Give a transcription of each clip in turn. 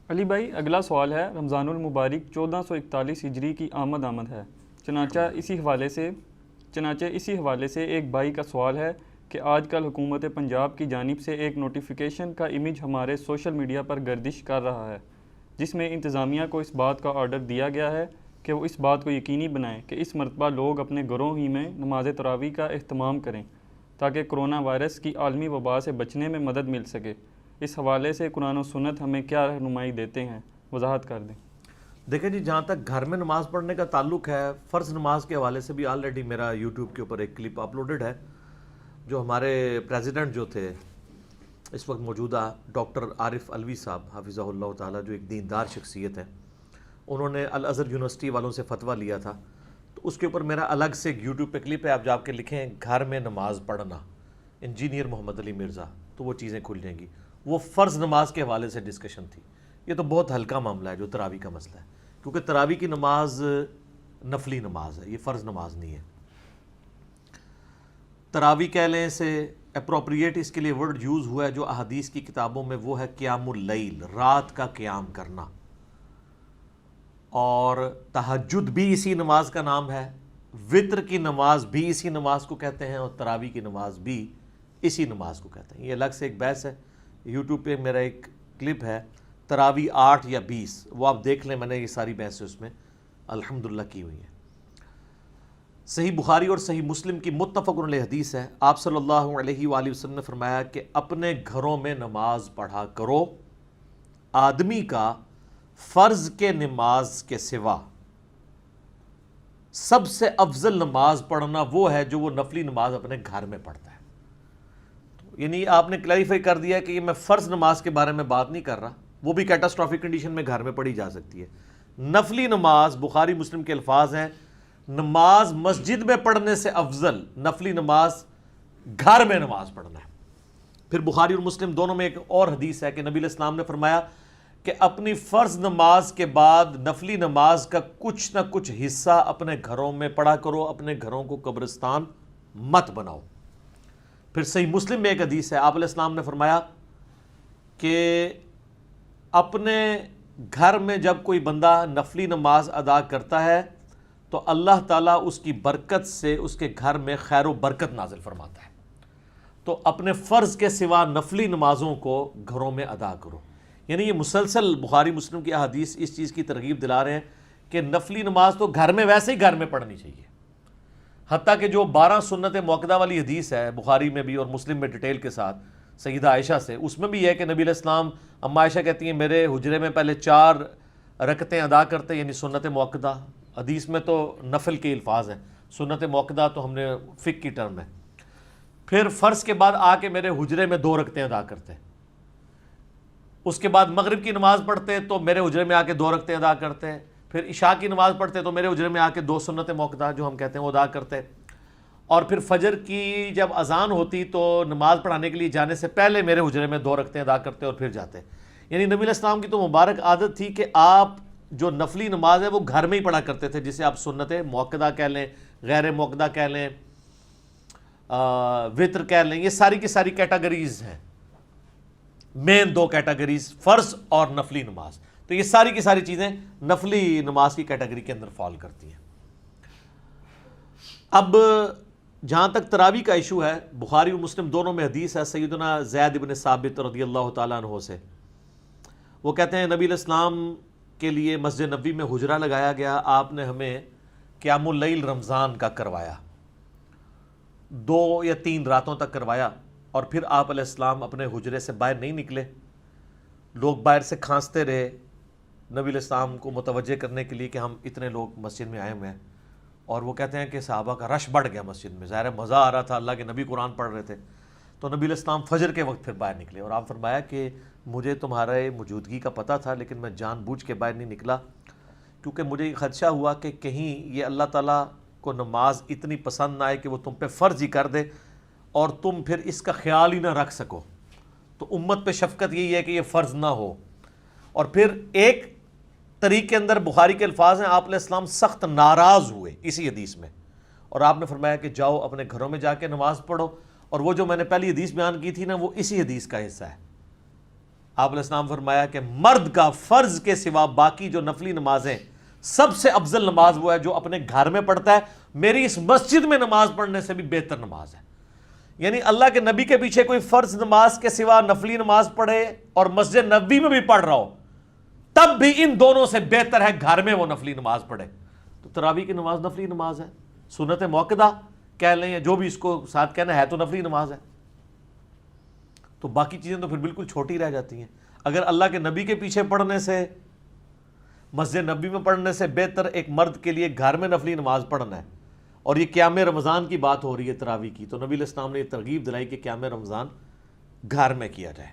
علی بھائی، اگلا سوال ہے رمضان المبارک 1441 ہجری کی آمد ہے۔ چنانچہ اسی حوالے سے ایک بھائی کا سوال ہے کہ آج کل حکومت پنجاب کی جانب سے ایک نوٹیفیکیشن کا امیج ہمارے سوشل میڈیا پر گردش کر رہا ہے، جس میں انتظامیہ کو اس بات کا آرڈر دیا گیا ہے کہ وہ اس بات کو یقینی بنائیں کہ اس مرتبہ لوگ اپنے گھروں ہی میں نماز تراویح کا اہتمام کریں تاکہ کرونا وائرس کی عالمی وبا سے بچنے میں مدد مل سکے۔ اس حوالے سے قرآن و سنت ہمیں کیا رہنمائی دیتے ہیں؟ وضاحت کر دیں۔ دیکھیں جی، جہاں تک گھر میں نماز پڑھنے کا تعلق ہے، فرض نماز کے حوالے سے بھی آلریڈی میرا یوٹیوب کے اوپر ایک کلپ اپلوڈڈ ہے، جو ہمارے پریزیڈنٹ جو تھے اس وقت موجودہ ڈاکٹر عارف علوی صاحب حفظہ اللہ تعالیٰ، جو ایک دیندار شخصیت ہے، انہوں نے الازہر یونیورسٹی والوں سے فتویٰ لیا تھا، تو اس کے اوپر میرا الگ سے ایک یوٹیوب پہ کلپ ہے، آپ جا کے لکھیں گھر میں نماز پڑھنا انجینئر محمد علی مرزا، تو وہ چیزیں کھل جائیں گی۔ وہ فرض نماز کے حوالے سے ڈسکشن تھی۔ یہ تو بہت ہلکا معاملہ ہے جو تراویح کا مسئلہ ہے، کیونکہ تراویح کی نماز نفلی نماز ہے، یہ فرض نماز نہیں ہے۔ تراویح کہہ لیں سے اپروپریٹ اس کے لیے ورڈ یوز ہوا ہے جو احادیث کی کتابوں میں، وہ ہے قیام اللیل، رات کا قیام کرنا، اور تہجد بھی اسی نماز کا نام ہے، وطر کی نماز بھی اسی نماز کو کہتے ہیں، اور تراویح کی نماز بھی اسی نماز کو کہتے ہیں۔ یہ الگ سے ایک بحث ہے، یوٹیوب پہ میرا ایک کلپ ہے تراویح 8 یا 20، وہ آپ دیکھ لیں، میں نے یہ ساری بحثیں اس میں الحمدللہ کی ہوئی ہیں۔ صحیح بخاری اور صحیح مسلم کی متفق علیہ حدیث ہے، آپ صلی اللہ علیہ وآلہ وسلم نے فرمایا کہ اپنے گھروں میں نماز پڑھا کرو، آدمی کا فرض کے نماز کے سوا سب سے افضل نماز پڑھنا وہ ہے جو وہ نفلی نماز اپنے گھر میں پڑھتا ہے۔ یعنی آپ نے کلیریفائی کر دیا کہ یہ میں فرض نماز کے بارے میں بات نہیں کر رہا، وہ بھی کیٹاسٹرافک کنڈیشن میں گھر میں پڑھی جا سکتی ہے۔ نفلی نماز، بخاری مسلم کے الفاظ ہیں، نماز مسجد میں پڑھنے سے افضل نفلی نماز گھر میں نماز پڑھنا ہے۔ پھر بخاری اور مسلم دونوں میں ایک اور حدیث ہے کہ نبی علیہ السلام نے فرمایا کہ اپنی فرض نماز کے بعد نفلی نماز کا کچھ نہ کچھ حصہ اپنے گھروں میں پڑھا کرو، اپنے گھروں کو قبرستان مت بناؤ۔ پھر صحیح مسلم میں ایک حدیث ہے، آپ علیہ السلام نے فرمایا کہ اپنے گھر میں جب کوئی بندہ نفلی نماز ادا کرتا ہے تو اللہ تعالیٰ اس کی برکت سے اس کے گھر میں خیر و برکت نازل فرماتا ہے۔ تو اپنے فرض کے سوا نفلی نمازوں کو گھروں میں ادا کرو۔ یعنی یہ مسلسل بخاری مسلم کی احادیث اس چیز کی ترغیب دلا رہے ہیں کہ نفلی نماز تو گھر میں ویسے ہی گھر میں پڑھنی چاہیے۔ حتیٰ کہ جو 12 سنت موقدہ والی حدیث ہے بخاری میں بھی اور مسلم میں ڈیٹیل کے ساتھ سیدہ عائشہ سے، اس میں بھی یہ ہے کہ نبی علیہ السلام، اما عائشہ کہتی ہیں میرے حجرے میں پہلے 4 رکعتیں ادا کرتے، یعنی سنت موقدہ، حدیث میں تو نفل کے الفاظ ہیں، سنت موقدہ تو ہم نے فقہ کی ٹرم ہے، پھر فرض کے بعد آ کے میرے حجرے میں 2 رکعتیں ادا کرتے، اس کے بعد مغرب کی نماز پڑھتے تو میرے حجرے میں آ کے 2 رکعتیں ادا کرتے، پھر عشاء کی نماز پڑھتے تو میرے حجرے میں آ کے 2 سنت موقدہ جو ہم کہتے ہیں وہ ادا کرتے، اور پھر فجر کی جب اذان ہوتی تو نماز پڑھانے کے لیے جانے سے پہلے میرے حجرے میں 2 رکعتیں ادا کرتے اور پھر جاتے۔ یعنی نبی علیہ السلام کی تو مبارک عادت تھی کہ آپ جو نفلی نماز ہے وہ گھر میں ہی پڑھا کرتے تھے، جسے آپ سنت موقدہ کہہ لیں، غیر موقدہ کہہ لیں، وطر کہہ لیں، یہ ساری کی ساری کیٹاگریز ہیں، مین 2 کیٹاگریز، فرض اور نفلی نماز، تو یہ ساری کی ساری چیزیں نفلی نماز کی کیٹاگری کے اندر فال کرتی ہیں۔ اب جہاں تک تراویح کا ایشو ہے، بخاری اور مسلم دونوں میں حدیث ہے سیدنا زید بن ثابت رضی اللہ تعالیٰ عنہ سے، وہ کہتے ہیں نبی علیہ السلام کے لیے مسجد نبوی میں حجرہ لگایا گیا، آپ نے ہمیں قیام اللیل رمضان کا کروایا، 2 یا 3 راتوں تک کروایا، اور پھر آپ علیہ السلام اپنے حجرے سے باہر نہیں نکلے، لوگ باہر سے کھانستے رہے نبی علیہ السلام کو متوجہ کرنے کے لیے کہ ہم اتنے لوگ مسجد میں آئے ہوئے ہیں، اور وہ کہتے ہیں کہ صحابہ کا رش بڑھ گیا مسجد میں، ظاہر مزہ آ رہا تھا، اللہ کے نبی قرآن پڑھ رہے تھے، تو نبی علیہ السلام فجر کے وقت پھر باہر نکلے، اور آپ فرمایا کہ مجھے تمہارے موجودگی کا پتہ تھا لیکن میں جان بوجھ کے باہر نہیں نکلا، کیونکہ مجھے خدشہ ہوا کہ کہیں یہ اللہ تعالیٰ کو نماز اتنی پسند نہ آئے کہ وہ تم پہ فرض ہی کر دے اور تم پھر اس کا خیال ہی نہ رکھ سکو، تو امت پہ شفقت یہی ہے کہ یہ فرض نہ ہو۔ اور پھر ایک طریق کے اندر بخاری کے الفاظ ہیں، آپ علیہ السلام سخت ناراض ہوئے اسی حدیث میں، اور آپ نے فرمایا کہ جاؤ اپنے گھروں میں جا کے نماز پڑھو، اور وہ جو میں نے پہلی حدیث بیان کی تھی نا وہ اسی حدیث کا حصہ ہے، آپ علیہ السلام فرمایا کہ مرد کا فرض کے سوا باقی جو نفلی نمازیں سب سے افضل نماز وہ ہے جو اپنے گھر میں پڑھتا ہے، میری اس مسجد میں نماز پڑھنے سے بھی بہتر نماز ہے. یعنی اللہ کے نبی کے پیچھے کوئی فرض نماز کے سوا نفلی نماز پڑھے اور مسجد نبوی میں بھی پڑھ رہا ہو، تب بھی ان دونوں سے بہتر ہے گھر میں وہ نفلی نماز پڑھے. تو تراویح کی نماز نفلی نماز ہے، سنت موقدہ کہہ لیں یا جو بھی اس کو ساتھ کہنا ہے تو نفلی نماز ہے. تو باقی چیزیں تو پھر بالکل چھوٹی رہ جاتی ہیں. اگر اللہ کے نبی کے پیچھے پڑھنے سے، مسجد نبی میں پڑھنے سے بہتر ایک مرد کے لیے گھر میں نفلی نماز پڑھنا ہے، اور یہ قیام رمضان کی بات ہو رہی ہے تراویح کی، تو نبی علیہ السلام نے یہ ترغیب دلائی کہ قیام رمضان گھر میں کیا جائے.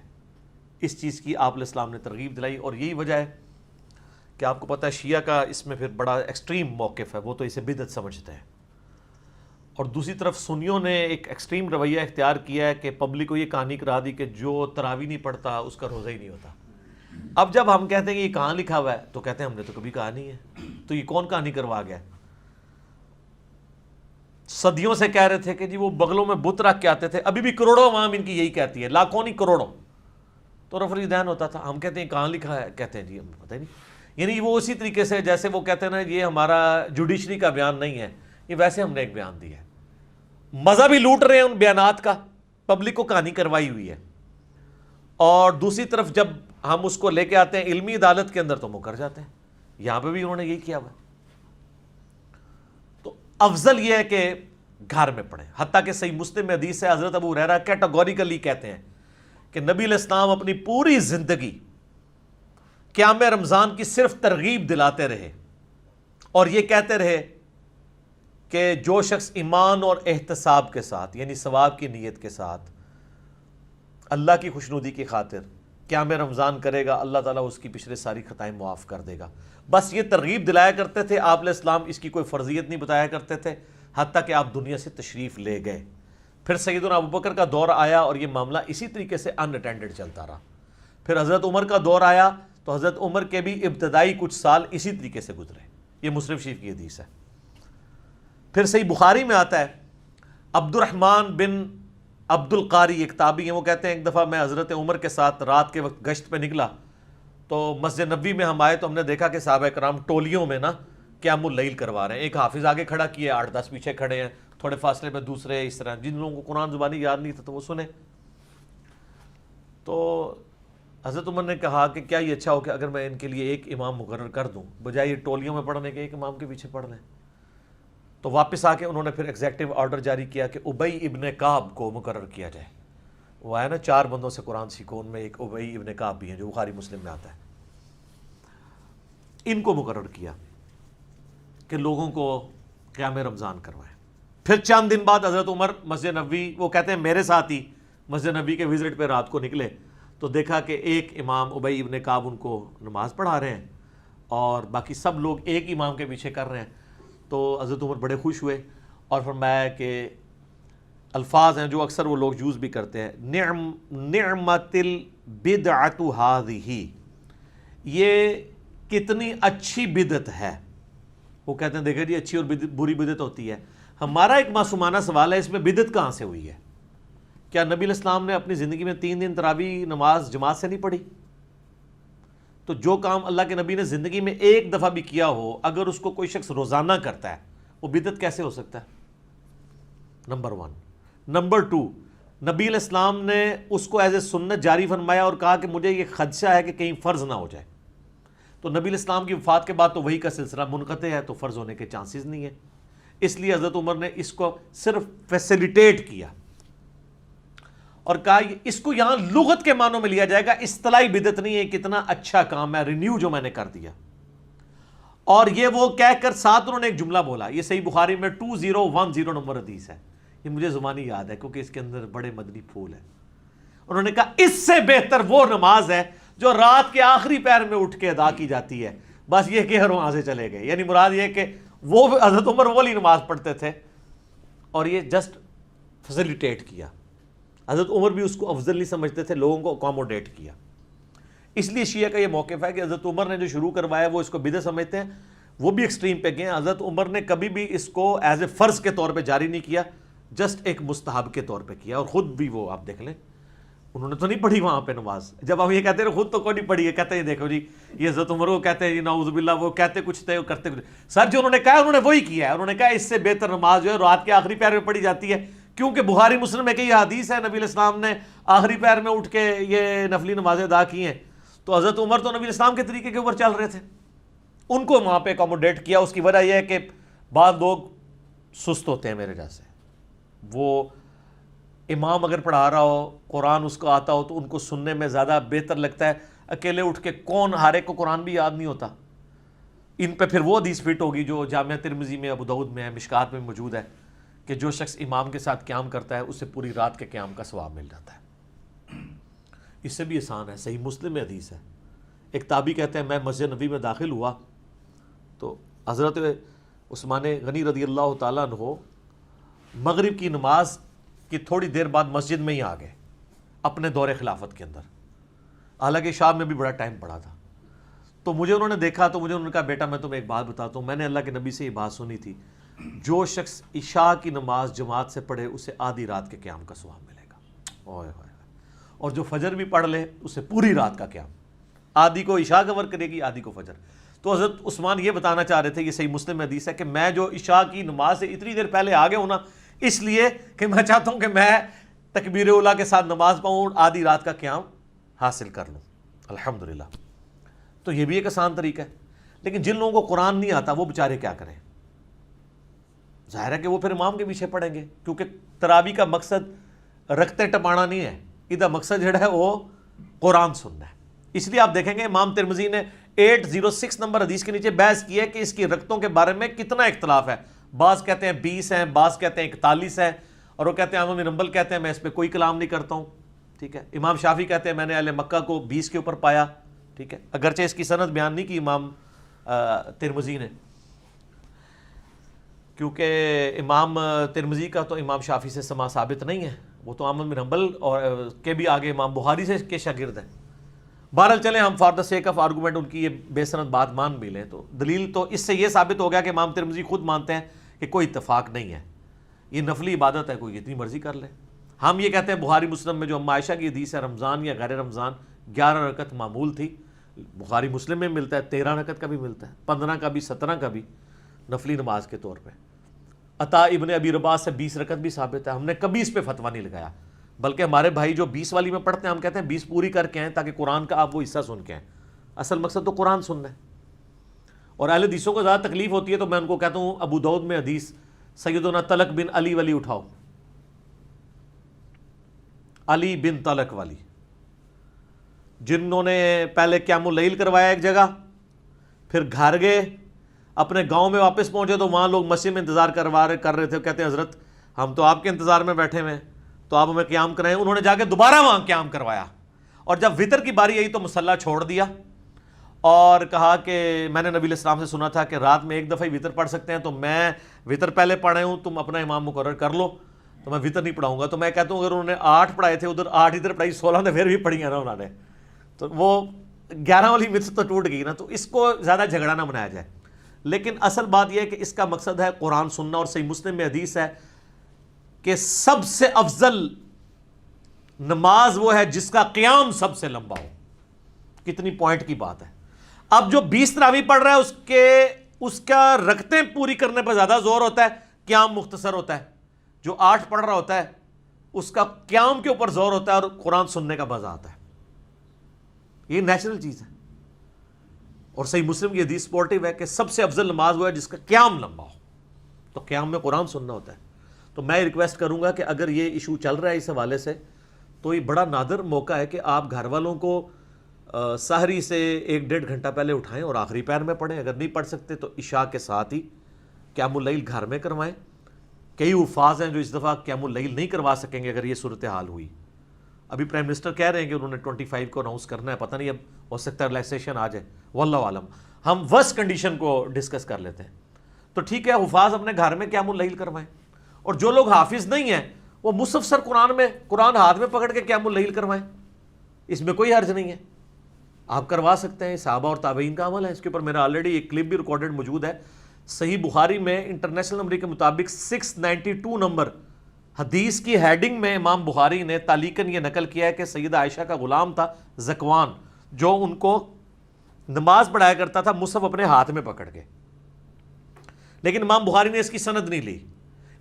اس چیز کی آپ علیہ السلام نے ترغیب دلائی، اور یہی وجہ ہے کہ آپ کو پتہ ہے شیعہ کا اس میں پھر بڑا ایکسٹریم موقف ہے، وہ تو اسے بدعت سمجھتے ہیں. اور دوسری طرف سنیوں نے ایک ایکسٹریم رویہ اختیار کیا ہے کہ پبلک کو یہ کہانی کرا دی کہ جو تراویح نہیں پڑھتا اس کا روزہ ہی نہیں ہوتا. اب جب ہم کہتے ہیں کہ یہ کہاں لکھا ہوا ہے تو کہتے ہیں ہم نے تو کبھی کہا نہیں ہے، تو یہ کون کہانی کروا گیا؟ صدیوں سے کہہ رہے تھے کہ جی وہ بغلوں میں بت رکھ کے آتے تھے، ابھی بھی کروڑوں عوام ان کی یہی کہتی ہے، لاکھوں نہیں کروڑوں. تو رفع الیدین ہوتا تھا، ہم کہتے ہیں کہاں لکھا ہے، کہتے ہیں جی ہمیں پتہ ہی نہیں. یعنی وہ اسی طریقے سے جیسے وہ کہتے ہیں نا یہ ہمارا جوڈیشری کا بیان نہیں ہے، یہ ویسے ہم نے ایک بیان دیا ہے. مزہ بھی لوٹ رہے ہیں ان بیانات کا، پبلک کو کہانی کروائی ہوئی ہے. اور دوسری طرف جب ہم اس کو لے کے آتے ہیں علمی عدالت کے اندر تو مکر جاتے ہیں. یہاں پہ بھی انہوں نے یہی کیا ہوا. تو افضل یہ ہے کہ گھر میں پڑھیں. حتیٰ کہ صحیح مسلم میں حدیث ہے، حضرت ابو ہریرہ کیٹیگوریکلی کہتے ہیں کہ نبی علیہ السلام اپنی پوری زندگی قیام رمضان کی صرف ترغیب دلاتے رہے اور یہ کہتے رہے کہ جو شخص ایمان اور احتساب کے ساتھ، یعنی ثواب کی نیت کے ساتھ، اللہ کی خوشنودی کی خاطر قیام رمضان کرے گا، اللہ تعالیٰ اس کی پچھلے ساری خطائیں معاف کر دے گا. بس یہ ترغیب دلایا کرتے تھے. آپ علیہ السلام اس کی کوئی فرضیت نہیں بتایا کرتے تھے حتیٰ کہ آپ دنیا سے تشریف لے گئے. پھر سیدنا ابوبکر کا دور آیا اور یہ معاملہ اسی طریقے سے ان اٹینڈڈ چلتا رہا. پھر حضرت عمر کا دور آیا تو حضرت عمر کے بھی ابتدائی کچھ سال اسی طریقے سے گزرے. یہ مسلم شریف کی حدیث ہے. پھر صحیح بخاری میں آتا ہے، عبد الرحمن بن عبد القاری ایک تابعی ہیں، وہ کہتے ہیں ایک دفعہ میں حضرت عمر کے ساتھ رات کے وقت گشت پہ نکلا تو مسجد نبوی میں ہم آئے تو ہم نے دیکھا کہ صحابہ کرام ٹولیوں میں نا قیام اللیل کروا رہے ہیں. ایک حافظ آگے کھڑا کیے، 8-10 پیچھے کھڑے ہیں، تھوڑے فاصلے پہ دوسرے، اس طرح. جن لوگوں کو قرآن زبانی یاد نہیں تھا تو وہ سنیں. تو حضرت عمر نے کہا کہ کیا یہ اچھا ہو کہ اگر میں ان کے لیے ایک امام مقرر کر دوں بجائے یہ ٹولیوں میں پڑھنے کے ایک امام کے پیچھے پڑھ لیں. تو واپس آ کے انہوں نے پھر ایگزیکٹو آرڈر جاری کیا کہ ابی ابن کعب کو مقرر کیا جائے. وہ آیا نا 4 بندوں سے قرآن سیکھو، ان میں ایک ابی ابن کعب بھی ہیں جو بخاری مسلم میں آتا ہے. ان کو مقرر کیا کہ لوگوں کو قیام رمضان کروائیں. پھر چند دن بعد حضرت عمر مسجد نبوی، وہ کہتے ہیں میرے ساتھ ہی مسجد نبوی کے وزٹ پہ رات کو نکلے تو دیکھا کہ ایک امام ابی ابن کعب ان کو نماز پڑھا رہے ہیں اور باقی سب لوگ ایک امام کے پیچھے کر رہے ہیں. تو حضرت عمر بڑے خوش ہوئے اور فرمایا کہ الفاظ ہیں جو اکثر وہ لوگ یوز بھی کرتے ہیں، نعمت البدعۃ ھذہ، یہ کتنی اچھی بدعت ہے. وہ کہتے ہیں دیکھیں جی اچھی اور بری بدعت ہوتی ہے. ہمارا ایک معصومانہ سوال ہے، اس میں بدعت کہاں سے ہوئی ہے؟ کیا نبی علیہ السلام نے اپنی زندگی میں 3 دن تراویح نماز جماعت سے نہیں پڑھی؟ تو جو کام اللہ کے نبی نے زندگی میں ایک دفعہ بھی کیا ہو، اگر اس کو کوئی شخص روزانہ کرتا ہے وہ بدعت کیسے ہو سکتا ہے؟ نمبر 1. نمبر 2، نبی علیہ السلام نے اس کو ایز اے سنت جاری فرمایا اور کہا کہ مجھے یہ خدشہ ہے کہ کہیں فرض نہ ہو جائے. تو نبی علیہ السلام کی وفات کے بعد تو وہی کا سلسلہ منقطع ہے، تو فرض ہونے کے چانسز نہیں ہے. اس لیے حضرت عمر نے اس کو صرف فیسیلیٹیٹ کیا اور کہا اس کو یہاں لغت کے معنوں میں لیا جائے گا، اصطلاحی بدعت نہیں ہے. کتنا اچھا کام ہے، رینیو جو میں نے کر دیا. اور یہ وہ کہہ کر ساتھ انہوں نے ایک جملہ بولا، یہ صحیح بخاری میں 2010 نمبر حدیث ہے. یہ مجھے زبانی یاد ہے کیونکہ اس کے اندر بڑے مدنی پھول ہیں. انہوں نے کہا اس سے بہتر وہ نماز ہے جو رات کے آخری پہر میں اٹھ کے ادا کی جاتی ہے. بس یہ کہ وہاں سے چلے گئے. یعنی مراد یہ کہ وہ حضرت عمر والی نماز پڑھتے تھے اور یہ جسٹ فیسیلیٹیٹ کیا. حضرت عمر بھی اس کو افضل نہیں سمجھتے تھے، لوگوں کو اکاموڈیٹ کیا. اس لیے شیعہ کا یہ موقف ہے کہ حضرت عمر نے جو شروع کروایا وہ اس کو بدعت سمجھتے ہیں. وہ بھی ایکسٹریم پہ گئے ہیں. حضرت عمر نے کبھی بھی اس کو ایز اے فرض کے طور پہ جاری نہیں کیا، جسٹ ایک مستحب کے طور پہ کیا. اور خود بھی وہ آپ دیکھ لیں انہوں نے تو نہیں پڑھی وہاں پہ نماز. جب ہم یہ کہتے ہیں خود تو کوئی نہیں پڑھی ہے, کہتے ہیں دیکھو جی یہ حضرت عمر کو کہتے ہیں جی نعوذ باللہ, وہ کہتے کچھ تھے وہ کرتے کچھ. سر جو انہوں نے کہا انہوں نے وہی کیا ہے. انہوں نے کہا اس سے بہتر نماز جو ہے رات کے آخری پہر میں پڑھی جاتی ہے, کیونکہ بخاری مسلم میں کہ یہ حدیث ہے نبی علیہ السلام نے آخری پہر میں اٹھ کے یہ نفلی نمازیں ادا کی ہیں. تو حضرت عمر تو نبی علیہ السلام کے طریقے کے اوپر چل رہے تھے, ان کو وہاں پہ اکوموڈیٹ کیا. اس کی وجہ یہ ہے کہ بعض لوگ سست ہوتے ہیں میرے جیسے, وہ امام اگر پڑھا رہا ہو قرآن اس کو آتا ہو تو ان کو سننے میں زیادہ بہتر لگتا ہے. اکیلے اٹھ کے کون, ہر ایک کو قرآن بھی یاد نہیں ہوتا. ان پہ پھر وہ حدیث فٹ ہوگی جو جامعہ ترمذی میں, ابو داؤد میں ہے, مشکات میں موجود ہے, کہ جو شخص امام کے ساتھ قیام کرتا ہے اسے پوری رات کے قیام کا ثواب مل جاتا ہے. اس سے بھی آسان ہے, صحیح مسلم میں حدیث ہے. ایک تابعی کہتے ہیں میں مسجد نبی میں داخل ہوا تو حضرت عثمان غنی رضی اللہ تعالیٰ عنہ مغرب کی نماز کی تھوڑی دیر بعد مسجد میں ہی آ گئے اپنے دور خلافت کے اندر, حالانکہ شام میں بھی بڑا ٹائم پڑا تھا. تو مجھے انہوں نے دیکھا تو مجھے انہوں نے کہا بیٹا میں تمہیں ایک بات بتاتا ہوں, میں نے اللہ کے نبی سے یہ بات سنی تھی, جو شخص عشاء کی نماز جماعت سے پڑھے اسے آدھی رات کے قیام کا ثواب ملے گا. اوئے ہوئے, اور جو فجر بھی پڑھ لے اسے پوری رات کا قیام, آدھی کو عشاء کور کرے گی آدھی کو فجر. تو حضرت عثمان یہ بتانا چاہ رہے تھے, یہ صحیح مسلم میں حدیث ہے, کہ میں جو عشاء کی نماز سے اتنی دیر پہلے آ گیا ہوں نا, اس لیے کہ میں چاہتا ہوں کہ میں تکبیر اولیٰ کے ساتھ نماز پڑھوں, آدھی رات کا قیام حاصل کر لوں. الحمدللہ. تو یہ بھی ایک آسان طریقہ ہے. لیکن جن لوگوں کو قرآن نہیں آتا وہ بیچارے کیا کریں؟ ظاہر ہے کہ وہ پھر امام کے پیچھے پڑھیں گے, کیونکہ تراویح کا مقصد رکھتے ٹپانا نہیں ہے, ادھر مقصد جو ہے وہ قرآن سننا ہے. اس لیے آپ دیکھیں گے امام ترمذی نے 806 نمبر حدیث کے نیچے بحث کی ہے کہ اس کی رکعتوں کے بارے میں کتنا اختلاف ہے. بعض کہتے ہیں 20 ہیں, بعض کہتے ہیں 41 ہیں, اور وہ کہتے ہیں احمد بن حنبل کہتے ہیں میں اس پہ کوئی کلام نہیں کرتا ہوں. ٹھیک ہے. امام شافعی کہتے ہیں میں نے اہل مکہ کو 20 کے اوپر پایا. ٹھیک ہے, اگرچہ اس کی سند بیان نہیں کی امام ترمذی نے, کیونکہ امام ترمذی کا تو امام شافعی سے سما ثابت نہیں ہے, وہ تو احمد بن حنبل اور کے بھی آگے امام بخاری سے کے شاگرد ہیں. بہرحال چلیں ہم for the sake of argument ان کی یہ بے سند بات مان بھی لیں, تو دلیل تو اس سے یہ ثابت ہو گیا کہ امام ترمذی خود مانتے ہیں کہ کوئی اتفاق نہیں ہے, یہ نفلی عبادت ہے, کوئی جتنی مرضی کر لے. ہم یہ کہتے ہیں بخاری مسلم میں جو ام عائشہ کی حدیث ہے رمضان یا غیر رمضان 11 رکعت معمول تھی, بخاری مسلم میں ملتا ہے 13 رکعت کا بھی ملتا ہے, 15 کا بھی 17 کا بھی نفلی نماز کے طور پہ. عطا ابن ابی رباح سے 20 رکعت بھی ثابت ہے. ہم نے کبھی اس پہ فتویٰ نہیں لگایا, بلکہ ہمارے بھائی جو 20 والی میں پڑھتے ہیں ہم کہتے ہیں 20 پوری کر کے آئیں تاکہ قرآن کا آپ وہ حصہ سن کے آئیں. اصل مقصد تو قرآن سننا ہے. اور اہل حدیثوں کو زیادہ تکلیف ہوتی ہے تو میں ان کو کہتا ہوں ابو داؤد میں حدیث سیدنا طلق بن علی والی اٹھاؤ, علی بن طلق والی, جنہوں نے پہلے قیام اللیل کروایا ایک جگہ, پھر گھر گئے, اپنے گاؤں میں واپس پہنچے تو وہاں لوگ مسجد میں انتظار کر رہے تھے, کہتے ہیں حضرت ہم تو آپ کے انتظار میں بیٹھے ہوئے ہیں تو آپ ہمیں قیام کرائیں. انہوں نے جا کے دوبارہ وہاں قیام کروایا, اور جب وطر کی باری آئی تو مصلی چھوڑ دیا اور کہا کہ میں نے نبی علیہ السلام سے سنا تھا کہ رات میں ایک دفعہ ہی وطر پڑھ سکتے ہیں, تو میں وطر پہلے پڑھے ہوں, تم اپنا امام مقرر کر لو, تو میں وطر نہیں پڑھاؤں گا. تو میں کہتا ہوں اگر انہوں نے 8 پڑھائے تھے ادھر 8 ادھر پڑھائی 16 نے پھر بھی پڑھی ہیں نا انہوں نے, تو وہ 11 والی مت تو ٹوٹ گئی نا. تو اس کو زیادہ جھگڑا نہ بنایا جائے. لیکن اصل بات یہ ہے کہ اس کا مقصد ہے قرآن سننا, اور صحیح مسلم میں حدیث ہے کہ سب سے افضل نماز وہ ہے جس کا قیام سب سے لمبا ہو. کتنی پوائنٹ کی بات ہے. اب جو 20 تراویح پڑھ رہا ہے اس کا رکعتیں پوری کرنے پر زیادہ زور ہوتا ہے, قیام مختصر ہوتا ہے. جو 8 پڑھ رہا ہوتا ہے اس کا قیام کے اوپر زور ہوتا ہے اور قرآن سننے کا مزہ آتا ہے. یہ نیچرل چیز ہے. اور صحیح مسلم کی حدیث سپورٹیو ہے کہ سب سے افضل نماز وہ ہے جس کا قیام لمبا ہو, تو قیام میں قرآن سننا ہوتا ہے. تو میں ریکویسٹ کروں گا کہ اگر یہ ایشو چل رہا ہے اس حوالے سے, تو یہ بڑا نادر موقع ہے کہ آپ گھر والوں کو سحری سے 1-1.5 گھنٹہ پہلے اٹھائیں اور آخری پہر میں پڑھیں. اگر نہیں پڑھ سکتے تو عشاء کے ساتھ ہی قیام اللیل گھر میں کروائیں. کئی حفاظ ہیں جو اس دفعہ قیام اللیل نہیں کروا سکیں گے اگر یہ صورتحال ہوئی. ابھی پرائم منسٹر کہہ رہے ہیں کہ انہوں نے 25 کو اناؤنس کرنا ہے, پتہ نہیں اب ہو سکتا ہے ریلیکسیشن آ جائے, واللہ عالم. ہم ورسٹ کنڈیشن کو ڈسکس کر لیتے ہیں. تو ٹھیک ہے, حفاظ اپنے گھر میں قیام اللیل کروائیں, اور جو لوگ حافظ نہیں ہیں وہ مصحف سر قرآن ہاتھ میں پکڑ کے قیام اللیل کروائیں. اس میں کوئی حرج نہیں ہے, آپ کروا سکتے ہیں. صحابہ اور تابعین کا عمل ہے. اس کے اوپر میرا آلریڈی ایک کلپ بھی ریکارڈڈ موجود ہے. صحیح بخاری میں انٹرنیشنل نمبر کے مطابق 692 نمبر حدیث کی ہیڈنگ میں امام بخاری نے تعلیقاً یہ نقل کیا ہے کہ سیدہ عائشہ کا غلام تھا زکوان، جو ان کو نماز پڑھایا کرتا تھا مصحف اپنے ہاتھ میں پکڑ کے، لیکن امام بخاری نے اس کی سند نہیں لی.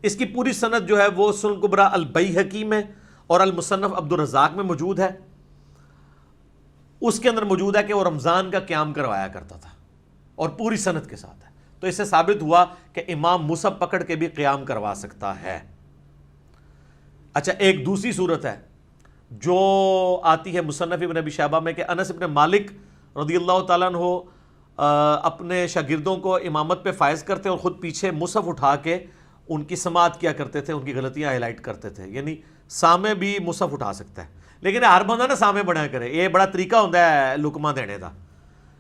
اس کی پوری سند جو ہے وہ سنن کبریٰ البیہقی میں اور المصنف عبد الرزاق میں موجود ہے. اس کے اندر موجود ہے کہ وہ رمضان کا قیام کروایا کرتا تھا اور پوری سند کے ساتھ ہے. تو اس سے ثابت ہوا کہ امام مصحف پکڑ کے بھی قیام کروا سکتا ہے. اچھا، ایک دوسری صورت ہے جو آتی ہے مصنف ابن ابی شیبہ میں کہ انس ابن مالک رضی اللہ تعالیٰ عنہ اپنے شاگردوں کو امامت پہ فائز کرتے اور خود پیچھے مصحف اٹھا کے ان کی سماعت کیا کرتے تھے، ان کی غلطیاں ہائی لائٹ کرتے تھے. یعنی سامع بھی مصحف اٹھا سکتا ہے، لیکن ہر بندہ نہ سامع بڑھا کرے. یہ بڑا طریقہ ہوتا ہے لکمہ دینے کا.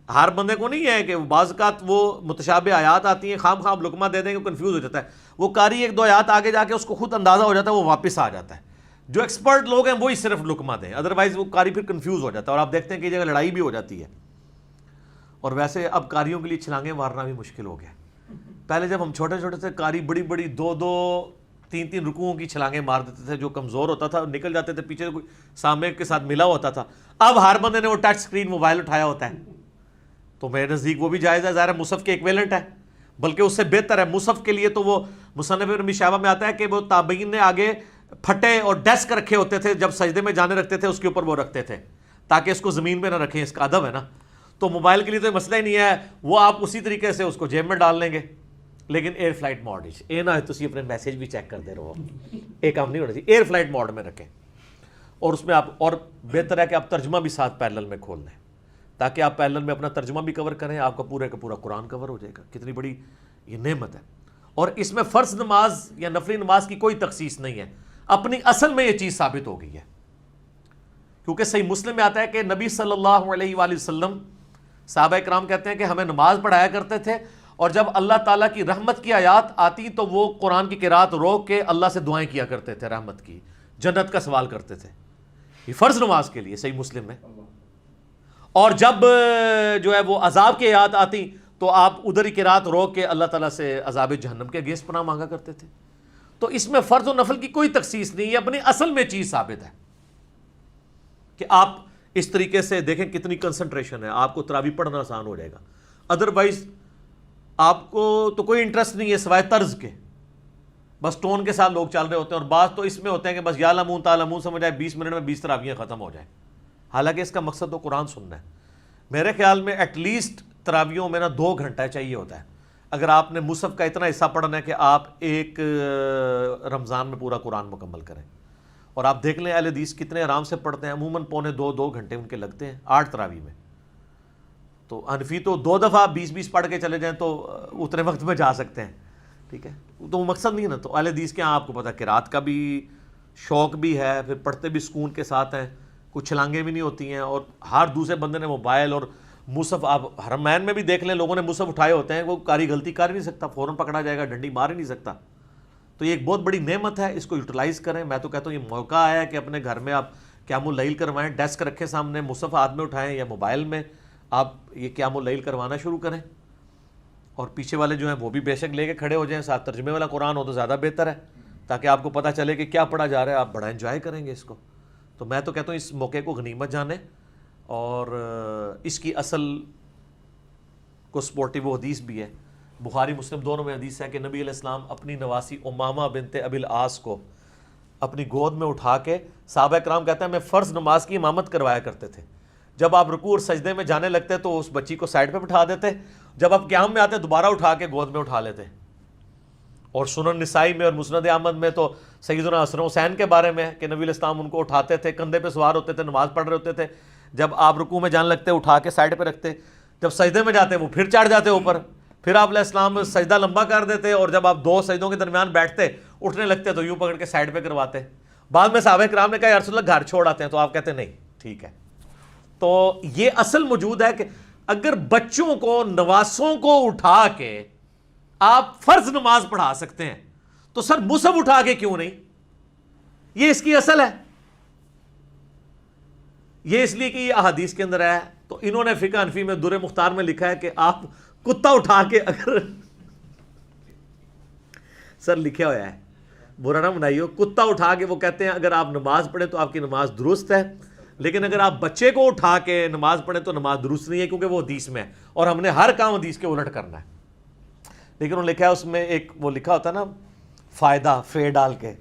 ہر بندے کو نہیں ہے کہ بعض اوقات وہ متشابہ آیات آتی ہیں، خام خام لکمہ دے دیں گے، کنفیوز ہو جاتا ہے. وہ قاری ایک دو آیات آگے جا کے اس کو خود اندازہ ہو جاتا ہے، وہ واپس آ جاتا ہے. جو ایکسپرٹ لوگ ہیں وہی صرف لکمہ دیں، ادروائز وہ قاری پھر کنفیوز ہو جاتا ہے. اور آپ دیکھتے ہیں کہ جگہ لڑائی بھی ہو جاتی ہے. اور ویسے اب قاریوں کے لیے چھلانگیں مارنا بھی مشکل ہو گیا. پہلے جب ہم چھوٹے چھوٹے تھے، قاری بڑی بڑی 2-3 رکوعوں کی چھلانگیں مار دیتے تھے. جو کمزور ہوتا تھا نکل جاتے تھے پیچھے، کوئی سامنے کے ساتھ ملا ہوتا تھا. اب ہر بندے نے وہ ٹچ سکرین موبائل اٹھایا ہوتا ہے، تو میرے نزدیک وہ بھی جائز ہے. ظاہر ہے مصحف کے ایکویلنٹ ہے، بلکہ اس سے بہتر ہے. مصحف کے لیے تو وہ مصنف ابن ابی شیبہ میں آتا ہے کہ وہ تابعین نے آگے پھٹے اور ڈیسک رکھے ہوتے تھے، جب سجدے میں جانے رکھتے تھے اس کے اوپر وہ رکھتے تھے تاکہ اس کو زمین پہ نہ رکھیں. اس کا ادب ہے نا. تو موبائل کے لیے تو یہ مسئلہ ہی نہیں ہے، وہ آپ اسی طریقے سے اس کو جیب میں ڈال لیں گے. لیکن ایئر فلائٹ موڈ اے نہ تسی اپنے میسیج بھی چیک کرتے رہو، ایک کام نہیں ہونا چاہیے. ایئر فلائٹ موڈ میں رکھیں، اور اس میں آپ، اور بہتر ہے کہ آپ ترجمہ بھی ساتھ پیرلل میں کھول لیں تاکہ آپ پیرلل میں اپنا ترجمہ بھی کور کریں. آپ کا پورے کا پورا قرآن کور ہو جائے گا. کتنی بڑی یہ نعمت ہے. اور اس میں فرض نماز یا نفلی نماز کی کوئی تخصیص نہیں ہے. اپنی اصل میں یہ چیز ثابت ہو گئی ہے، کیونکہ صحیح مسلم میں آتا ہے کہ نبی صلی اللہ علیہ وآلہ وسلم، صحابہ کرام کہتے ہیں کہ ہمیں نماز پڑھایا کرتے تھے، اور جب اللہ تعالیٰ کی رحمت کی آیات آتی تو وہ قرآن کی قرات روک کے اللہ سے دعائیں کیا کرتے تھے، رحمت کی، جنت کا سوال کرتے تھے. یہ فرض نماز کے لیے صحیح مسلم میں. اور جب جو ہے وہ عذاب کی آیات آتی تو آپ ادھر ہی قرات روک کے اللہ تعالیٰ سے عذاب جہنم کے اگینسٹ پناہ مانگا کرتے تھے. تو اس میں فرض و نفل کی کوئی تخصیص نہیں ہے، اپنی اصل میں چیز ثابت ہے کہ آپ اس طریقے سے دیکھیں کتنی کنسنٹریشن ہے. آپ کو تراویح پڑھنا آسان ہو جائے گا. ادروائز آپ کو تو کوئی انٹرسٹ نہیں ہے سوائے طرز کے، بس ٹون کے ساتھ لوگ چل رہے ہوتے ہیں. اور بعض تو اس میں ہوتے ہیں کہ بس یعلمون تعلمون سمجھ جائے، 20 منٹ میں 20 تراویحیں ختم ہو جائیں، حالانکہ اس کا مقصد تو قرآن سننا ہے. میرے خیال میں ایٹ لیسٹ تراویحوں میں 2 گھنٹہ چاہیے ہوتا ہے اگر آپ نے مصحف کا اتنا حصہ پڑھنا ہے کہ آپ ایک رمضان میں پورا قرآن مکمل کریں. اور آپ دیکھ لیں اہل حدیث کتنے آرام سے پڑھتے ہیں، عموماً 2 گھنٹے ان کے لگتے ہیں 8 تراویح میں. تو حنفی تو 2 دفعہ 20 پڑھ کے چلے جائیں تو اتنے وقت میں جا سکتے ہیں. ٹھیک ہے، تو وہ مقصد نہیں ہے نا. تو اہل حدیث کے یہاں آپ کو پتہ قرات کا بھی شوق بھی ہے، پھر پڑھتے بھی سکون کے ساتھ ہیں، کچھ چھلانگیں بھی نہیں ہوتی ہیں. اور ہر دوسرے بندے نے موبائل اور مصحف، آپ حرمین میں بھی دیکھ لیں لوگوں نے مصحف اٹھائے ہوتے ہیں، وہ قاری غلطی کر ہی نہیں سکتا، فوراً پکڑا جائے گا، ڈنڈی مار ہی نہیں سکتا. تو یہ ایک بہت بڑی نعمت ہے، اس کو یوٹیلائز کریں. میں تو کہتا ہوں یہ موقع آیا ہے کہ اپنے گھر میں آپ قیام اللیل کروائیں، ڈیسک رکھیں سامنے، مصحف ہاتھ میں اٹھائیں یا موبائل میں آپ یہ قیام اللیل کروانا شروع کریں. اور پیچھے والے جو ہیں وہ بھی بے شک لے کے کھڑے ہو جائیں، ساتھ ترجمے والا قرآن ہو تو زیادہ بہتر ہے تاکہ آپ کو پتہ چلے کہ کیا پڑھا جا رہا ہے، آپ بڑا انجوائے کریں گے اس کو. تو میں تو کہتا ہوں اس موقع کو غنیمت جانیں اور اس کی اصل کو سپورٹیو وہ حدیث بھی ہے، بخاری مسلم دونوں میں حدیث ہے کہ نبی علیہ السلام اپنی نواسی امامہ بنت ابی العاص کو اپنی گود میں اٹھا کے، صحابہ کرام کہتے ہیں میں فرض نماز کی امامت کروایا کرتے تھے. جب آپ رکوع اور سجدے میں جانے لگتے تو اس بچی کو سائڈ پہ بٹھا دیتے، جب آپ قیام میں آتے دوبارہ اٹھا کے گود میں اٹھا لیتے. اور سنن نسائی میں اور مسند احمد میں تو سیدنا حسن حسین کے بارے میں کہ نبی علیہ السلام ان کو اٹھاتے تھے، کندھے پہ سوار ہوتے تھے، نماز پڑھ رہے ہوتے تھے، جب آپ رکوع میں جانے لگتے اٹھا کے سائڈ پہ رکھتے، جب سجدے میں جاتے وہ پھر چڑھ جاتے اوپر، پھر آپ علیہ السلام سجدہ لمبا کر دیتے، اور جب آپ 2 سجدوں کے درمیان بیٹھتے اٹھنے لگتے تو یوں پکڑ کے سائڈ پہ کرواتے. بعد میں صحابہ کرام نے کہا یا رسول اللہ گھر چھوڑ آتے ہیں، تو آپ کہتے نہیں ٹھیک ہے. تو یہ اصل موجود ہے کہ اگر بچوں کو، نواسوں کو اٹھا کے آپ فرض نماز پڑھا سکتے ہیں تو سر مصحف اٹھا کے کیوں نہیں؟ یہ اس کی اصل ہے. یہ اس لیے کہ یہ احادیث کے اندر ہے. تو انہوں نے فقہ حنفی میں در مختار میں لکھا ہے کہ آپ کتا اٹھا کے، اگر سر لکھا ہوا ہے برا نہ منائیو, کتا اٹھا کے وہ کہتے ہیں اگر آپ نماز پڑھیں تو آپ کی نماز درست ہے, لیکن اگر آپ بچے کو اٹھا کے نماز پڑھیں تو نماز درست نہیں ہے, کیونکہ وہ حدیث میں ہے اور ہم نے ہر کام حدیث کے الٹ کرنا ہے. لیکن انہوں نے لکھا ہے اس میں ایک وہ لکھا ہوتا ہے نا فائدہ فے ڈال کے,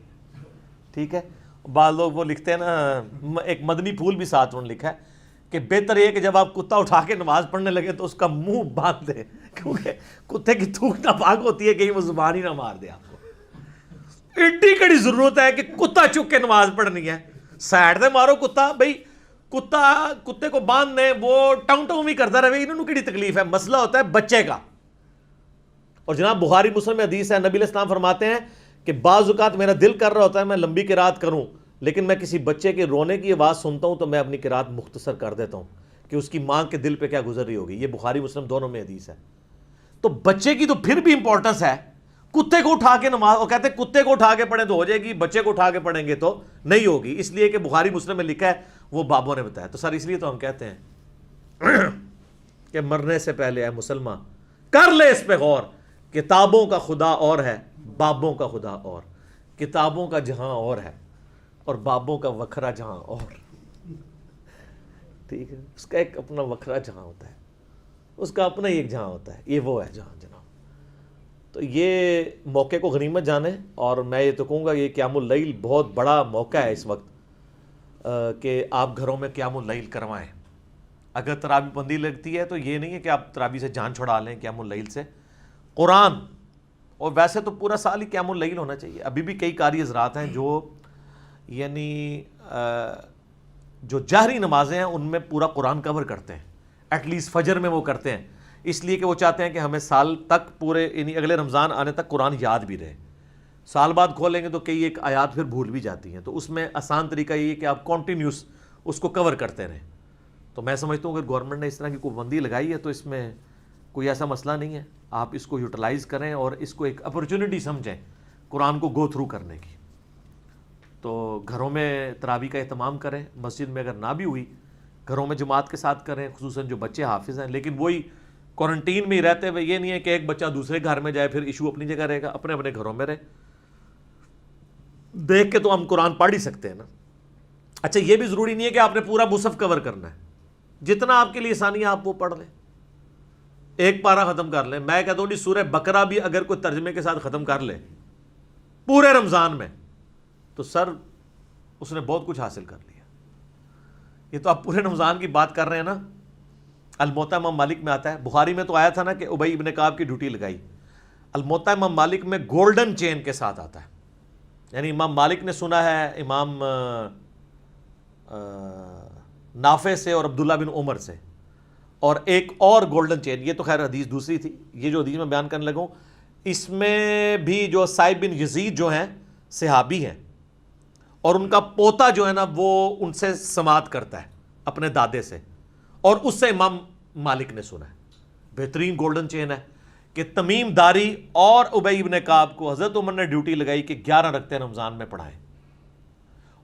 ٹھیک ہے, بعض لوگ وہ لکھتے ہیں نا ایک مدنی پھول بھی ساتھ انہوں نے لکھا ہے کہ بہتر یہ کہ جب آپ کتا اٹھا کے نماز پڑھنے لگے تو اس کا منہ باندھ دیں, کیونکہ کتے کی تھوک ناپاک ہوتی ہے, کہیں وہ زبان ہی نہ مار دے آپ کو. ایڈی کڑی ضرورت ہے کہ کتا چک کے نماز پڑھنی ہے, سائڈ دے مارو کتا بھائی, کتے کو باندھ دیں وہ ٹاؤں ٹاؤں بھی کرتا رہے, انہوں نے کڑی تکلیف ہے, مسئلہ ہوتا ہے بچے کا. اور جناب بخاری مسلم میں حدیث ہے, نبی علیہ السلام فرماتے ہیں کہ بعض اوقات میرا دل کر رہا ہوتا ہے میں لمبی قرات کروں, لیکن میں کسی بچے کے رونے کی آواز سنتا ہوں تو میں اپنی قرات مختصر کر دیتا ہوں کہ اس کی ماں کے دل پہ کیا گزر رہی ہوگی. یہ بخاری مسلم دونوں میں حدیث ہے. تو بچے کی تو پھر بھی امپورٹنس ہے, کتے کو اٹھا کے نماز, اور کہتے ہیں کتے کو اٹھا کے پڑھیں تو ہو جائے گی, بچے کو اٹھا کے پڑھیں گے تو نہیں ہوگی, اس لیے کہ بخاری مسلم میں لکھا ہے وہ بابوں نے بتایا. تو سر اس لیے تو ہم کہتے ہیں کہ مرنے سے پہلے اے مسلمان کر لے اس پہ غور, کتابوں کا خدا اور ہے, بابوں کا خدا اور, کتابوں کا جہاں اور ہے اور بابوں کا وکھرا جہاں اور. ٹھیک ہے, اس کا ایک اپنا وکھرا جہاں ہوتا ہے, اس کا اپنا ہی ایک جہاں ہوتا ہے, یہ وہ ہے جہاں جناب. تو یہ موقع کو غنیمت جانیں, اور میں یہ تو کہوں گا یہ قیام اللیل بہت بڑا موقع ہے اس وقت کہ آپ گھروں میں قیام اللیل کروائیں. اگر تراویح بندی لگتی ہے تو یہ نہیں ہے کہ آپ تراویح سے جان چھڑا لیں قیام اللیل سے. قرآن, اور ویسے تو پورا سال ہی قیام اللیل ہونا چاہیے. ابھی بھی کئی قاری حضرات ہیں جو یعنی جو جہری نمازیں ہیں ان میں پورا قرآن کور کرتے ہیں, ایٹ لیسٹ فجر میں وہ کرتے ہیں, اس لیے کہ وہ چاہتے ہیں کہ ہمیں سال تک پورے یعنی اگلے رمضان آنے تک قرآن یاد بھی رہے. سال بعد کھولیں گے تو کئی ایک آیات پھر بھول بھی جاتی ہیں, تو اس میں آسان طریقہ یہ ہے کہ آپ کنٹینیوس اس کو کور کرتے رہیں. تو میں سمجھتا ہوں اگر گورنمنٹ نے اس طرح کی کوئی بندی لگائی ہے تو اس میں کوئی ایسا مسئلہ نہیں ہے, آپ اس کو یوٹیلائز کریں اور اس کو ایک اپرچونٹی سمجھیں قرآن کو گو تھرو کرنے کی. تو گھروں میں تراویح کا اہتمام کریں, مسجد میں اگر نہ بھی ہوئی گھروں میں جماعت کے ساتھ کریں, خصوصاً جو بچے حافظ ہیں. لیکن وہی کوارنٹین میں ہی رہتے ہوئے یہ نہیں ہے کہ ایک بچہ دوسرے گھر میں جائے پھر ایشو اپنی جگہ رہے گا, اپنے اپنے گھروں میں رہے. دیکھ کے تو ہم قرآن پڑھ ہی سکتے ہیں نا. اچھا یہ بھی ضروری نہیں ہے کہ آپ نے پورا مصحف کور کرنا ہے, جتنا آپ کے لیے آسانی ہے آپ وہ پڑھ لیں, ایک پارہ ختم کر لیں. میں کہتا ہوں جی سورہ بقرہ بھی اگر کوئی ترجمے کے ساتھ ختم کر لے پورے رمضان میں تو سر اس نے بہت کچھ حاصل کر لیا. یہ تو آپ پورے رمضان کی بات کر رہے ہیں نا. الموطا امام مالک میں آتا ہے, بخاری میں تو آیا تھا نا کہ ابی ابن کعب کی ڈیوٹی لگائی. الموطا امام مالک میں گولڈن چین کے ساتھ آتا ہے, یعنی امام مالک نے سنا ہے امام نافع سے اور عبداللہ بن عمر سے, اور ایک اور گولڈن چین, یہ تو خیر حدیث دوسری تھی, یہ جو حدیث میں بیان کرنے لگا ہوں اس میں بھی جو سائب بن یزید جو ہیں صحابی ہیں, اور ان کا پوتا جو ہے نا وہ ان سے سماعت کرتا ہے اپنے دادے سے, اور اس سے امام مالک نے سنا ہے. بہترین گولڈن چین ہے کہ تمیم داری اور ابی ابن کعب کو حضرت عمر نے ڈیوٹی لگائی کہ 11 رکعتیں رمضان میں پڑھائیں,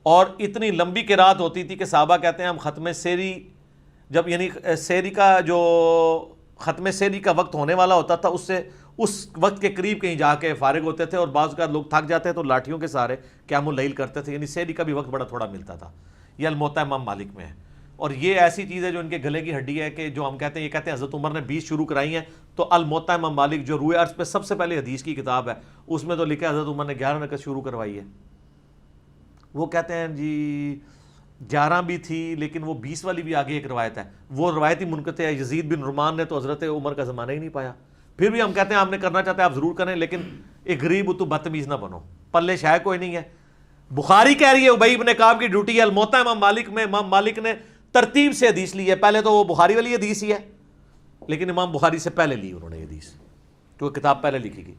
اور اتنی لمبی قرات ہوتی تھی کہ صحابہ کہتے ہیں ہم ختم سیری جب یعنی سیری کا جو ختم سیری کا وقت ہونے والا ہوتا تھا اس وقت کے قریب کہیں جا کے فارغ ہوتے تھے, اور بعض اوقات لوگ تھک جاتے ہیں تو لاٹھیوں کے سہارے قیام اللیل کرتے تھے, یعنی سیری کا بھی وقت بڑا تھوڑا ملتا تھا. یہ الموطا امام مالک میں ہے, اور یہ ایسی چیز ہے جو ان کے گلے کی ہڈی ہے کہ جو ہم کہتے ہیں, یہ کہتے ہیں حضرت عمر نے 20 شروع کرائی ہیں, تو الموطا امام مالک جو روئے عرض پہ سب سے پہلے حدیث کی کتاب ہے اس میں تو لکھا ہے حضرت عمر نے 11 رکعت شروع کروائی ہے. وہ کہتے ہیں جی 11 بھی تھی لیکن وہ 20 والی بھی آگے ایک روایت ہے, وہ روایتی منقطع ہے. یزید بن رمان نے تو حضرت عمر کا زمانہ ہی نہیں پایا. پھر بھی ہم کہتے ہیں آپ نے کرنا چاہتے ہیں آپ ضرور کریں, لیکن ایک غریب تو بدتمیز نہ بنو, پلے شاید کوئی نہیں ہے. بخاری کہہ رہی ہے ابی ابن کعب کی ڈیوٹی ہے الموطا امام مالک میں. امام مالک نے ترتیب سے حدیث لی ہے, پہلے تو وہ بخاری والی حدیث ہی ہے لیکن امام بخاری سے پہلے لی انہوں نے حدیث, تو کتاب پہلے لکھی گئی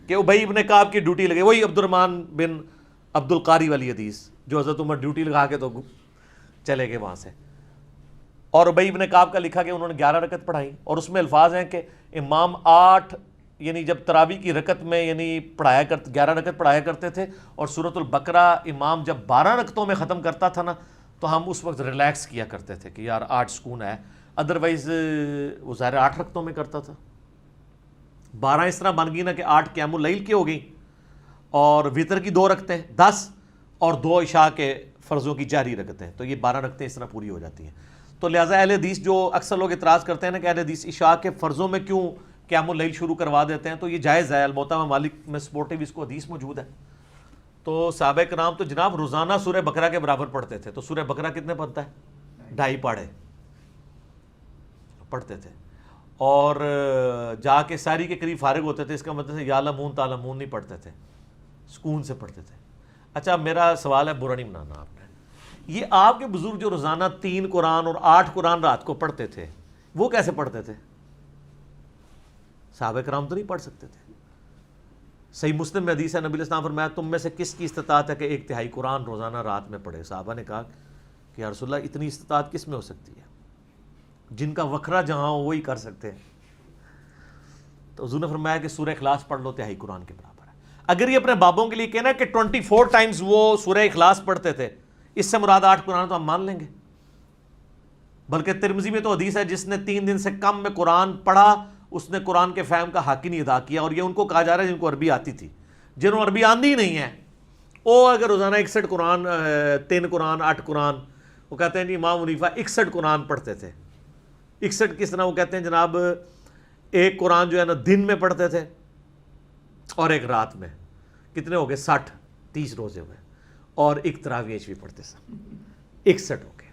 کہ ابی ابن کعب کی ڈیوٹی لگی, وہی عبد الرحمن بن عبد القاری والی حدیث جو حضرت عمر ڈیوٹی لگا کے تو چلے گئے وہاں سے. اور ابی ابن کعب کا لکھا کہ انہوں نے 11 رکعت پڑھائی, اور اس میں الفاظ ہیں کہ امام 8 یعنی جب تراویح کی رکعت میں یعنی 11 رکعت پڑھایا کرتے تھے, اور سورۃ البقرہ امام جب 12 رکعتوں میں ختم کرتا تھا نا تو ہم اس وقت ریلیکس کیا کرتے تھے کہ یار 8 سکون ہے, ادروائز وہ ظاہر 8 رکعتوں میں کرتا تھا. 12 اس طرح بن گئی نا کہ 8 قیام اللیل کی ہو گئی, اور وطر کی 2 رکھتے ہیں 10 اور 2 عشاء کے فرضوں کی جاری رکھتے ہیں، تو یہ 12 رکھتے ہیں اس طرح پوری ہو جاتی ہیں. تو لہٰذا اہل حدیث جو اکثر لوگ اعتراض کرتے ہیں نا کہ اہل حدیث عشاء کے فرضوں میں کیوں قیام اللیل شروع کروا دیتے ہیں، تو یہ جائز ہے. الموطا مالک میں سپورٹیو اس کو حدیث موجود ہے. تو صحابہ کرام تو جناب روزانہ سورہ بقرہ کے برابر پڑھتے تھے. تو سورہ بقرہ کتنے پڑھتا ہے؟ 2.5 پاڑے پڑھتے تھے. اور جا کے ساری کے قریب فارغ ہوتے تھے. اس کا مطلب یعلمون تعلمون نہیں پڑھتے تھے، سکون سے پڑھتے تھے. اچھا میرا سوال ہے، برا نہیں بنانا آپ نے، یہ آپ کے بزرگ جو روزانہ 3 قرآن اور 8 قرآن رات کو پڑھتے تھے وہ کیسے پڑھتے تھے؟ صحابہ کرام تو نہیں پڑھ سکتے تھے. صحیح مسلم میں حدیث ہے، نبی علیہ السلام فرمایا تم میں سے کس کی استطاعت ہے کہ 1/3 قرآن روزانہ رات میں پڑھے؟ صحابہ نے کہا کہ یا رسول اللہ اتنی استطاعت کس میں ہو سکتی ہے؟ جن کا وکھرا جہاں ہو وہی کر سکتے ہیں. تو حضور نے فرمایا کہ سورہ اخلاص پڑھ لو 1/3 قرآن کے برابر ہے. اگر یہ اپنے بابوں کے لیے کہنا کہ 24 ٹائمز وہ سورہ اخلاص پڑھتے تھے، اس سے مراد 8 قرآن تو ہم مان لیں گے. بلکہ ترمذی میں تو حدیث ہے جس نے 3 دن سے کم میں قرآن پڑھا اس نے قرآن کے فہم کا حق ہی نہیں ادا کیا. اور یہ ان کو کہا جا رہا ہے جن کو عربی آتی تھی. جنہوں عربی آندی ہی نہیں ہے وہ اگر روزانہ 61 قرآن 3 قرآن 8 قرآن، وہ کہتے ہیں جی امام حنیفہ 61 قرآن پڑھتے تھے. 61 کس طرح؟ وہ کہتے ہیں جناب 1 قرآن جو ہے نا دن میں پڑھتے تھے اور 1 رات میں. کتنے ہو گئے؟ 60 30 روزے ہوئے. اور 1 تراویح بھی پڑھتے سب 61 ہو گئے.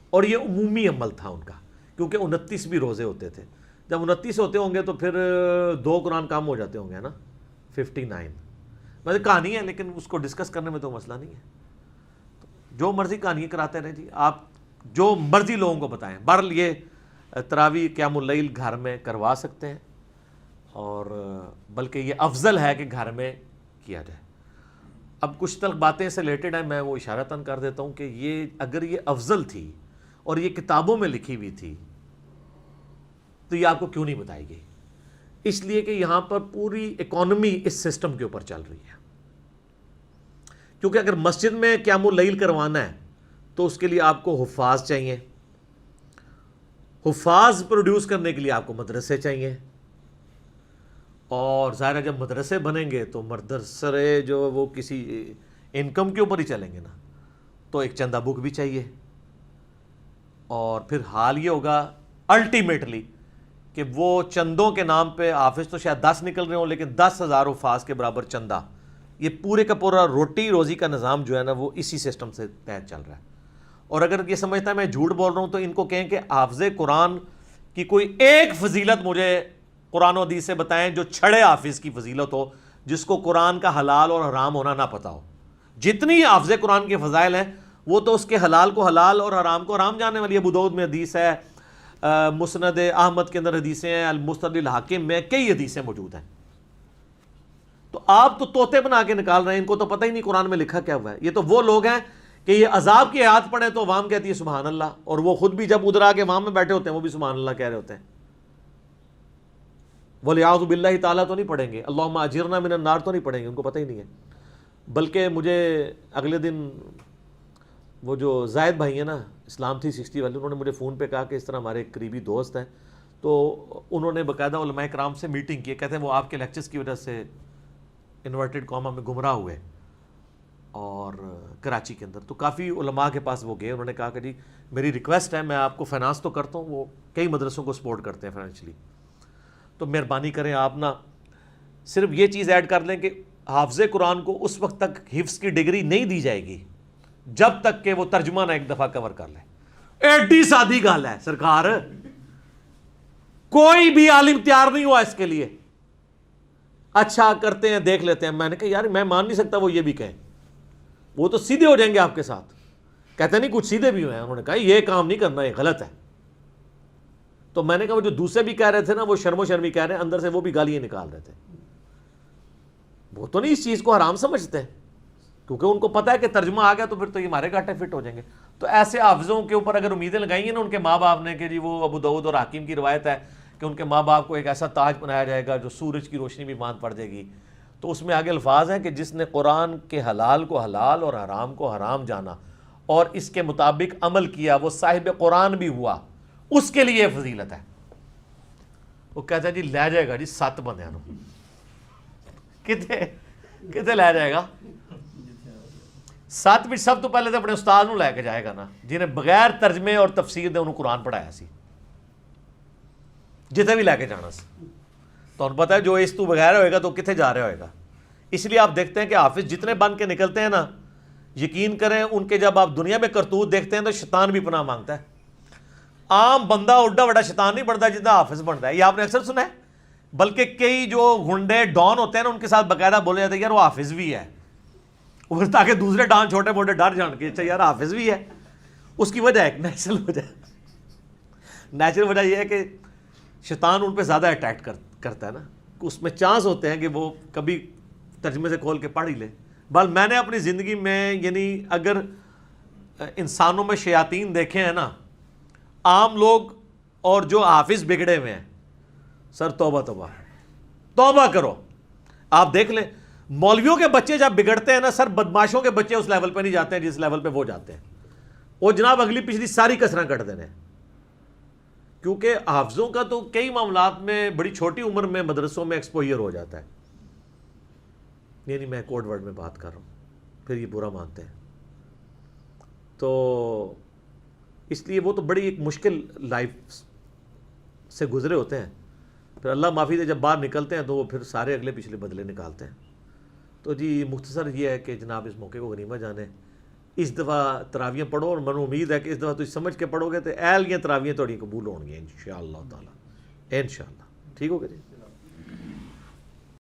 اور یہ عمومی عمل تھا ان کا، کیونکہ 29 بھی روزے ہوتے تھے. جب 29 ہوتے ہوں گے تو پھر 2 قرآن کام ہو جاتے ہوں گے نا، 59. مطلب کہانی ہے لیکن اس کو ڈسکس کرنے میں تو مسئلہ نہیں ہے. جو مرضی کہانی کراتے رہیں جی، آپ جو مرضی لوگوں کو بتائیں. بہرحال یہ تراویح قیام اللیل گھر میں کروا سکتے ہیں، اور بلکہ یہ افضل ہے کہ گھر میں کیا جائے. اب کچھ تلک باتیں سے ریلیٹڈ ہیں، میں وہ اشارتاً کر دیتا ہوں کہ یہ اگر یہ افضل تھی اور یہ کتابوں میں لکھی ہوئی تھی تو یہ آپ کو کیوں نہیں بتائی گئی؟ اس لیے کہ یہاں پر پوری اکانومی اس سسٹم کے اوپر چل رہی ہے. کیونکہ اگر مسجد میں قیام اللیل کروانا ہے تو اس کے لیے آپ کو حفاظ چاہیے. حفاظ پروڈیوس کرنے کے لیے آپ کو مدرسے چاہیے. اور ظاہر ہے جب مدرسے بنیں گے تو مدرسے جو وہ کسی انکم کے اوپر ہی چلیں گے نا، تو ایک چندہ بک بھی چاہیے. اور پھر حال یہ ہوگا الٹیمیٹلی کہ وہ چندوں کے نام پہ حافظ تو شاید 10 نکل رہے ہوں لیکن 10,000 حفاظ کے برابر چندہ. یہ پورے کا پورا روٹی روزی کا نظام جو ہے نا وہ اسی سسٹم سے تحت چل رہا ہے. اور اگر یہ سمجھتا ہے میں جھوٹ بول رہا ہوں تو ان کو کہیں کہ حافظ قرآن کی کوئی ایک فضیلت مجھے قرآن و حدیث سے بتائیں جو چھڑے حافظ کی فضیلت ہو، جس کو قرآن کا حلال اور حرام ہونا نہ پتہ ہو. جتنی حافظ قرآن کے فضائل ہیں وہ تو اس کے حلال کو حلال اور حرام کو حرام جاننے والی. ابو داؤد میں حدیث ہے، مسند احمد کے اندر حدیثیں ہیں، المستدرک الحاکم میں کئی حدیثیں موجود ہیں. تو آپ تو طوطے بنا کے نکال رہے ہیں، ان کو تو پتہ ہی نہیں قرآن میں لکھا کیا ہوا ہے. یہ تو وہ لوگ ہیں کہ یہ عذاب کی آیات پڑھیں تو عوام کہتی ہے سبحان اللہ، اور وہ خود بھی جب ادھر آ کے عوام میں بیٹھے ہوتے ہیں وہ بھی سبحان اللہ کہہ رہے ہوتے ہیں. وَلِعَوْذُ بِاللَّهِ تعالیٰ تو نہیں پڑھیں گے، اللہم اجرنا من النار تو نہیں پڑھیں گے، ان کو پتہ ہی نہیں ہے. بلکہ مجھے اگلے دن وہ جو زائد بھائی ہیں نا اسلام 360 والے، انہوں نے مجھے فون پہ کہا کہ اس طرح ہمارے ایک قریبی دوست ہیں، تو انہوں نے باقاعدہ علماء کرام سے میٹنگ کی. کہتے ہیں وہ آپ کے لیکچرز کی وجہ سے انورٹڈ قوما میں گمراہ ہوئے اور کراچی کے اندر. تو کافی علماء کے پاس وہ گئے، انہوں نے کہا کہ جی میری ریکویسٹ ہے، میں آپ کو فائنانس تو کرتا ہوں، وہ کئی مدرسوں کو سپورٹ کرتے ہیں فائنینشلی، تو مہربانی کریں آپ نا صرف یہ چیز ایڈ کر لیں کہ حافظ قرآن کو اس وقت تک حفظ کی ڈگری نہیں دی جائے گی جب تک کہ وہ ترجمہ نہ ایک دفعہ کور کر لے. ایڈی سادی گل ہے سرکار، کوئی بھی عالم تیار نہیں ہوا اس کے لیے. اچھا کرتے ہیں دیکھ لیتے ہیں. میں نے کہا یار میں مان نہیں سکتا وہ یہ بھی کہیں، وہ تو سیدھے ہو جائیں گے آپ کے ساتھ. کہتے نہیں کچھ سیدھے بھی ہوئے ہیں، انہوں نے کہا یہ کام نہیں کرنا، یہ غلط ہے. تو میں نے کہا وہ جو دوسرے بھی کہہ رہے تھے نا وہ شرم و شرمی کہہ رہے ہیں، اندر سے وہ بھی گالیاں نکال رہے تھے. وہ تو نہیں اس چیز کو حرام سمجھتے ہیں کیونکہ ان کو پتہ ہے کہ ترجمہ آ گیا تو پھر تو یہ ہمارے گھاٹے فٹ ہو جائیں گے. تو ایسے حافظوں کے اوپر اگر امیدیں لگائی ہیں نا ان کے ماں باپ نے کہ جی وہ ابو داؤد اور حاکم کی روایت ہے کہ ان کے ماں باپ کو ایک ایسا تاج بنایا جائے گا جو سورج کی روشنی بھی باندھ پڑ جائے گی، تو اس میں آگے الفاظ ہیں کہ جس نے قرآن کے حلال کو حلال اور حرام کو حرام جانا اور اس کے مطابق عمل کیا وہ صاحب قرآن بھی ہوا، اس کے لیے فضیلت ہے. وہ کہتا ہے جی لے جائے گا جی 7 بندیاں کتنے کتنے لے جائے گا؟ 7 سب تو پہلے تو اپنے استاد نو لے کے جائے گا نا جنہیں بغیر ترجمے اور تفسیر دے انہوں قرآن پڑھایا سی، جتنے بھی لے کے جانا سی. تو انہوں پتا ہے جو اس تو بغیر ہوئے گا تو کتنے جا رہا ہوئے گا. اس لیے آپ دیکھتے ہیں کہ حافظ جتنے بن کے نکلتے ہیں نا، یقین کریں ان کے جب آپ دنیا میں کرتوت دیکھتے ہیں تو شیطان بھی پناہ مانگتا ہے. عام بندہ اڈا بڑا شیطان نہیں بنتا جتنا حافظ بنتا ہے. یہ آپ نے اکثر سنا ہے. بلکہ کئی جو گنڈے ڈان ہوتے ہیں نا ان کے ساتھ باقاعدہ بولے جاتے ہیں یار وہ حافظ بھی ہے، اور تاکہ دوسرے ڈان چھوٹے موٹے ڈر جان کے اچھا یار حافظ بھی ہے. اس کی وجہ ہے نیچرل وجہ یہ ہے کہ شیطان ان پہ زیادہ اٹیک کرتا ہے نا، اس میں چانس ہوتے ہیں کہ وہ کبھی ترجمے سے کھول کے پڑھ ہی لے. بل میں نے اپنی زندگی میں یعنی اگر انسانوں میں شیاطین دیکھے ہیں نا، عام لوگ اور جو حافظ بگڑے ہوئے ہیں، سر توبہ توبہ توبہ کرو. آپ دیکھ لیں مولویوں کے بچے جب بگڑتے ہیں نا سر، بدماشوں کے بچے اس لیول پہ نہیں جاتے ہیں جس لیول پہ وہ جاتے ہیں. وہ جناب اگلی پچھلی ساری کسریں کٹ دینے، کیونکہ حافظوں کا تو کئی معاملات میں بڑی چھوٹی عمر میں مدرسوں میں ایکسپوئر ہو جاتا ہے. یعنی میں کوڈ ورڈ میں بات کر رہا ہوں، پھر یہ برا مانتے ہیں. تو اس لیے وہ تو بڑی ایک مشکل لائف سے گزرے ہوتے ہیں. پھر اللہ معافی دے جب باہر نکلتے ہیں تو وہ پھر سارے اگلے پچھلے بدلے نکالتے ہیں. تو جی مختصر یہ ہے کہ جناب اس موقع کو غنیمت جانے. اس دفعہ تراویاں پڑھو، اور من امید ہے کہ اس دفعہ تم سمجھ کے پڑھو گے تو اہلیاں تراویاں تھوڑی قبول ہوں گی انشاءاللہ تعالی، انشاءاللہ. ٹھیک ہو گیا جی.